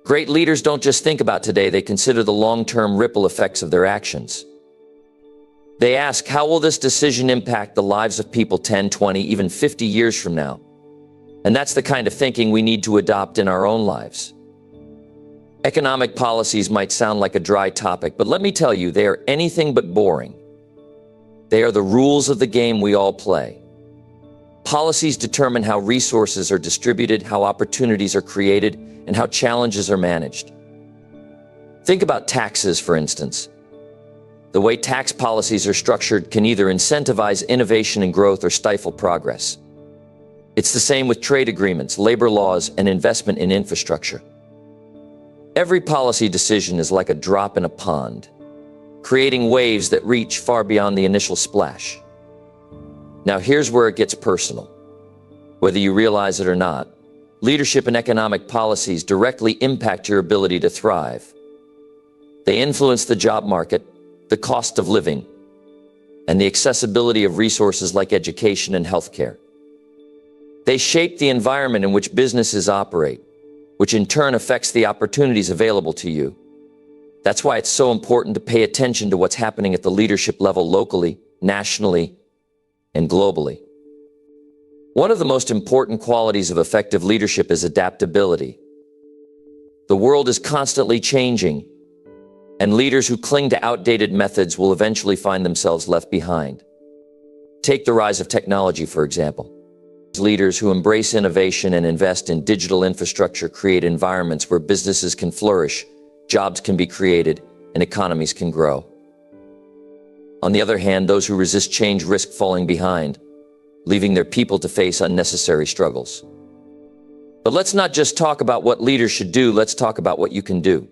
Great leaders don't just think about today, they consider the long-term ripple effects of their actions. They ask, how will this decision impact the lives of people 10, 20, even 50 years from now? And that's the kind of thinking we need to adopt in our own lives. Economic policies might sound like a dry topic, but let me tell you, they are anything but boring. They are the rules of the game we all play. Policies determine how resources are distributed, how opportunities are created, and how challenges are managed. Think about taxes, for instance. The way tax policies are structured can either incentivize innovation and growth or stifle progress. It's the same with trade agreements, labor laws, and investment in infrastructure. Every policy decision is like a drop in a pond, creating waves that reach far beyond the initial splash. Now here's where it gets personal. Whether you realize it or not, leadership and economic policies directly impact your ability to thrive. They influence the job market, the cost of living, and the accessibility of resources like education and healthcare. They shape the environment in which businesses operate, which in turn affects the opportunities available to you. That's why it's so important to pay attention to what's happening at the leadership level locally, nationally, and globally. One of the most important qualities of effective leadership is adaptability. The world is constantly changing, and leaders who cling to outdated methods will eventually find themselves left behind. Take the rise of technology, for example. Leaders who embrace innovation and invest in digital infrastructure create environments where businesses can flourish, jobs can be created, and economies can grow. On the other hand, those who resist change risk falling behind, leaving their people to face unnecessary struggles. But let's not just talk about what leaders should do, let's talk about what you can do.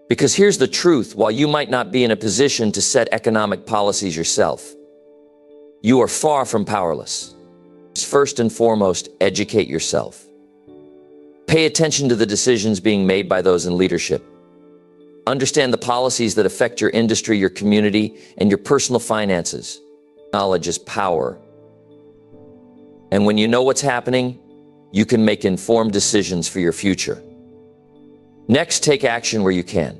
Because here's the truth, while you might not be in a position to set economic policies yourself, you are far from powerless. First and foremost, educate yourself. Pay attention to the decisions being made by those in leadership. Understand the policies that affect your industry, your community, and your personal finances. Knowledge is power. And when you know what's happening, you can make informed decisions for your future. Next, take action where you can.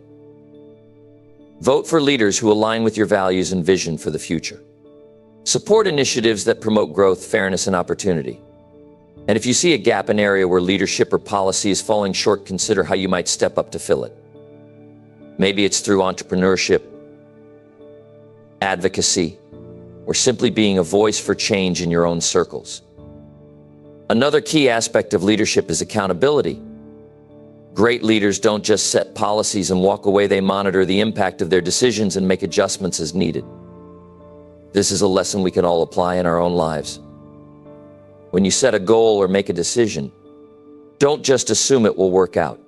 Vote for leaders who align with your values and vision for the future. Support initiatives that promote growth, fairness, and opportunity. And if you see a gap, an area where leadership or policy is falling short, consider how you might step up to fill it. Maybe it's through entrepreneurship, advocacy, or simply being a voice for change in your own circles. Another key aspect of leadership is accountability. Great leaders don't just set policies and walk away, they monitor the impact of their decisions and make adjustments as needed. This is a lesson we can all apply in our own lives. When you set a goal or make a decision, don't just assume it will work out.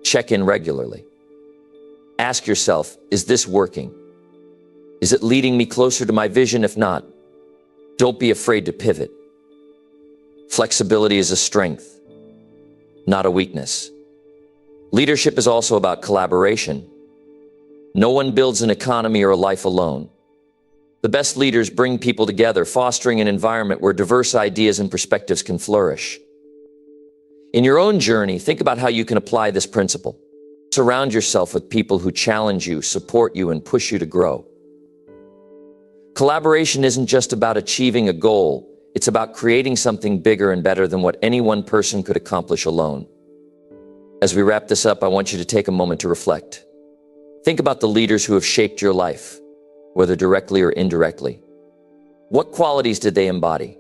Check in regularly. Ask yourself, is this working? Is it leading me closer to my vision? If not, don't be afraid to pivot. Flexibility is a strength, not a weakness. Leadership is also about collaboration. No one builds an economy or a life alone. The best leaders bring people together, fostering an environment where diverse ideas and perspectives can flourish. In your own journey, think about how you can apply this principle. Surround yourself with people who challenge you, support you, and push you to grow. Collaboration isn't just about achieving a goal. It's about creating something bigger and better than what any one person could accomplish alone. As we wrap this up, I want you to take a moment to reflect. Think about the leaders who have shaped your life, whether directly or indirectly. What qualities did they embody?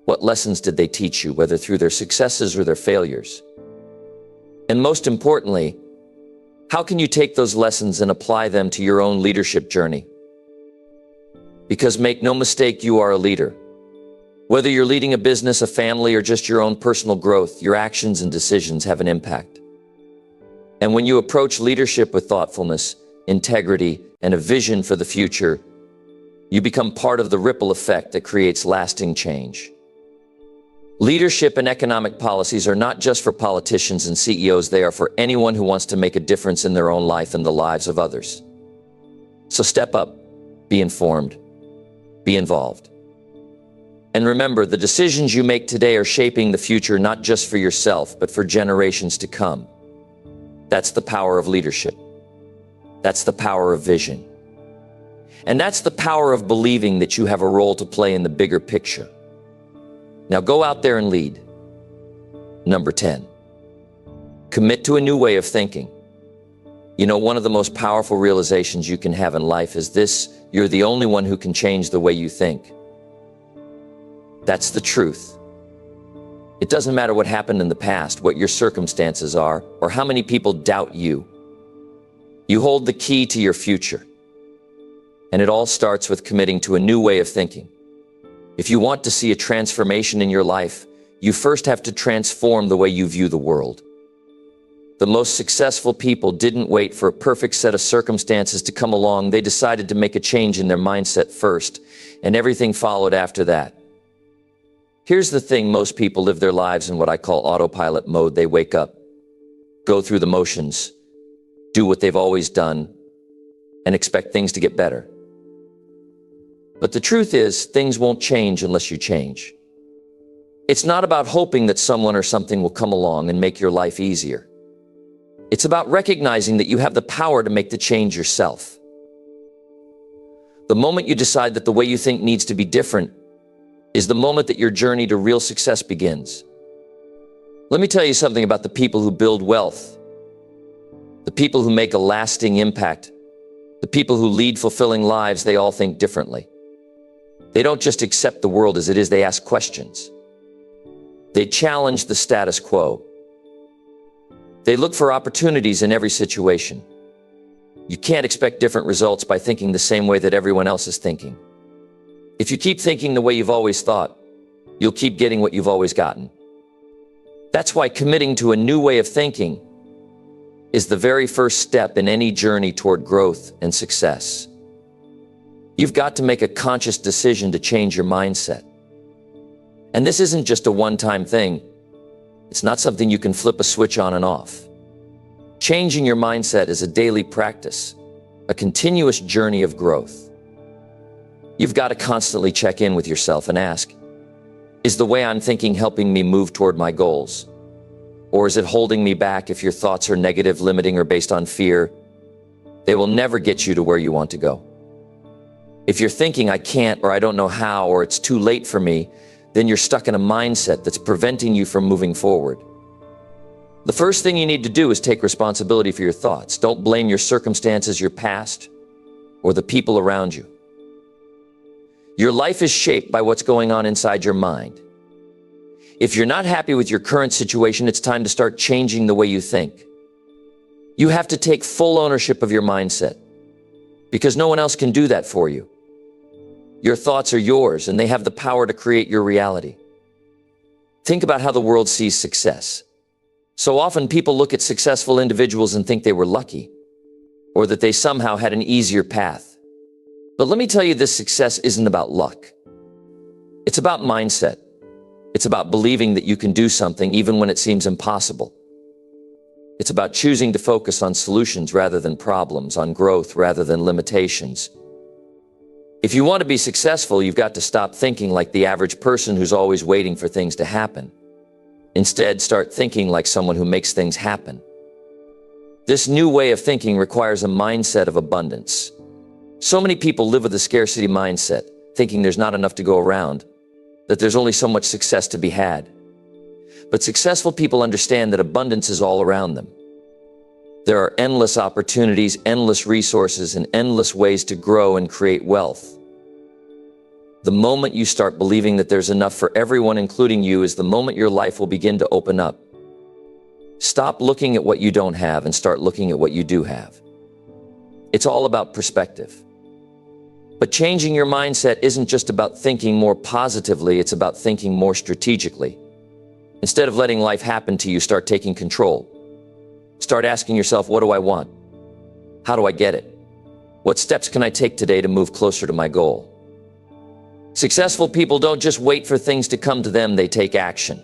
What lessons did they teach you, whether through their successes or their failures? And most importantly, how can you take those lessons and apply them to your own leadership journey? Because make no mistake, you are a leader. Whether you're leading a business, a family, or just your own personal growth, your actions and decisions have an impact. And when you approach leadership with thoughtfulness, integrity, and a vision for the future, you become part of the ripple effect that creates lasting change. Leadership and economic policies are not just for politicians and CEOs, they are for anyone who wants to make a difference in their own life and the lives of others. So step up, be informed, be involved. And remember, the decisions you make today are shaping the future not just for yourself, but for generations to come. That's the power of leadership. That's the power of vision. And that's the power of believing that you have a role to play in the bigger picture. Now go out there and lead. Number 10, commit to a new way of thinking. You know, one of the most powerful realizations you can have in life is this: you're the only one who can change the way you think. That's the truth. It doesn't matter what happened in the past, what your circumstances are, or how many people doubt you. You hold the key to your future. And it all starts with committing to a new way of thinking. If you want to see a transformation in your life, you first have to transform the way you view the world. The most successful people didn't wait for a perfect set of circumstances to come along. They decided to make a change in their mindset first, and everything followed after that. Here's the thing, most people live their lives in what I call autopilot mode. They wake up, go through the motions, do what they've always done, and expect things to get better. But the truth is, things won't change unless you change. It's not about hoping that someone or something will come along and make your life easier. It's about recognizing that you have the power to make the change yourself. The moment you decide that the way you think needs to be different is the moment that your journey to real success begins. Let me tell you something about the people who build wealth, the people who make a lasting impact, the people who lead fulfilling lives. They all think differently. They don't just accept the world as it is, they ask questions. They challenge the status quo. They look for opportunities in every situation. You can't expect different results by thinking the same way that everyone else is thinking. If you keep thinking the way you've always thought, you'll keep getting what you've always gotten. That's why committing to a new way of thinking is the very first step in any journey toward growth and success. You've got to make a conscious decision to change your mindset. And this isn't just a one-time thing. It's not something you can flip a switch on and off. Changing your mindset is a daily practice, a continuous journey of growth. You've got to constantly check in with yourself and ask, is the way I'm thinking helping me move toward my goals? Or is it holding me back? If your thoughts are negative, limiting, or based on fear, they will never get you to where you want to go. If you're thinking, I can't, or I don't know how, or it's too late for me, then you're stuck in a mindset that's preventing you from moving forward. The first thing you need to do is take responsibility for your thoughts. Don't blame your circumstances, your past, or the people around you. Your life is shaped by what's going on inside your mind. If you're not happy with your current situation, it's time to start changing the way you think. You have to take full ownership of your mindset, because no one else can do that for you. Your thoughts are yours, and they have the power to create your reality. Think about how the world sees success. So often people look at successful individuals and think they were lucky, or that they somehow had an easier path. But let me tell you, this success isn't about luck. It's about mindset. It's about believing that you can do something even when it seems impossible. It's about choosing to focus on solutions rather than problems, on growth rather than limitations. If you want to be successful, you've got to stop thinking like the average person who's always waiting for things to happen. Instead, start thinking like someone who makes things happen. This new way of thinking requires a mindset of abundance. So many people live with a scarcity mindset, thinking there's not enough to go around, that there's only so much success to be had. But successful people understand that abundance is all around them. There are endless opportunities, endless resources, and endless ways to grow and create wealth. The moment you start believing that there's enough for everyone, including you, is the moment your life will begin to open up. Stop looking at what you don't have and start looking at what you do have. It's all about perspective. But changing your mindset isn't just about thinking more positively, it's about thinking more strategically. Instead of letting life happen to you, start taking control. Start asking yourself, what do I want? How do I get it? What steps can I take today to move closer to my goal? Successful people don't just wait for things to come to them, they take action.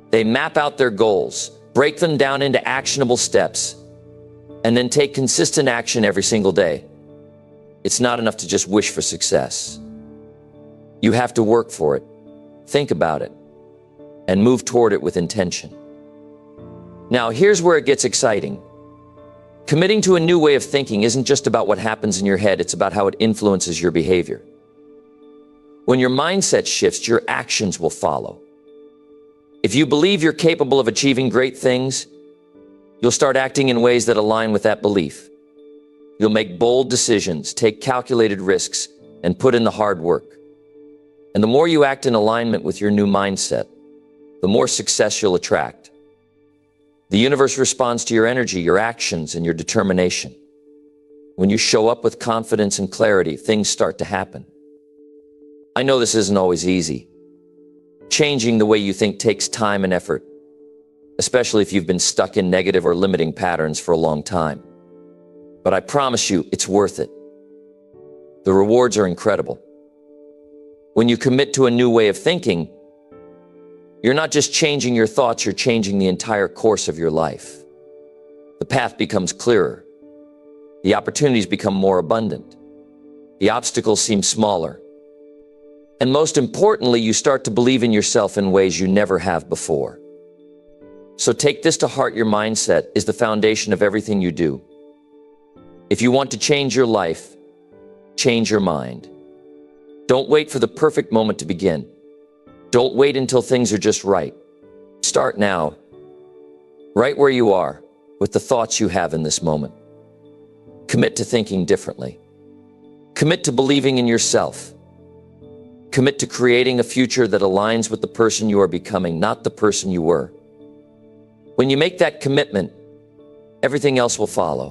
They map out their goals, break them down into actionable steps, and then take consistent action every single day. It's not enough to just wish for success. You have to work for it, think about it, and move toward it with intention. Now, here's where it gets exciting. Committing to a new way of thinking isn't just about what happens in your head, it's about how it influences your behavior. When your mindset shifts, your actions will follow. If you believe you're capable of achieving great things, you'll start acting in ways that align with that belief. You'll make bold decisions, take calculated risks, and put in the hard work. And the more you act in alignment with your new mindset, the more success you'll attract. The universe responds to your energy, your actions, and your determination. When you show up with confidence and clarity, things start to happen. I know this isn't always easy. Changing the way you think takes time and effort, especially if you've been stuck in negative or limiting patterns for a long time. But I promise you, it's worth it. The rewards are incredible. When you commit to a new way of thinking, you're not just changing your thoughts, you're changing the entire course of your life. The path becomes clearer. The opportunities become more abundant. The obstacles seem smaller. And most importantly, you start to believe in yourself in ways you never have before. So take this to heart: your mindset is the foundation of everything you do. If you want to change your life, change your mind. Don't wait for the perfect moment to begin. Don't wait until things are just right. Start now, right where you are, with the thoughts you have in this moment. Commit to thinking differently. Commit to believing in yourself. Commit to creating a future that aligns with the person you are becoming, not the person you were. When you make that commitment, everything else will follow.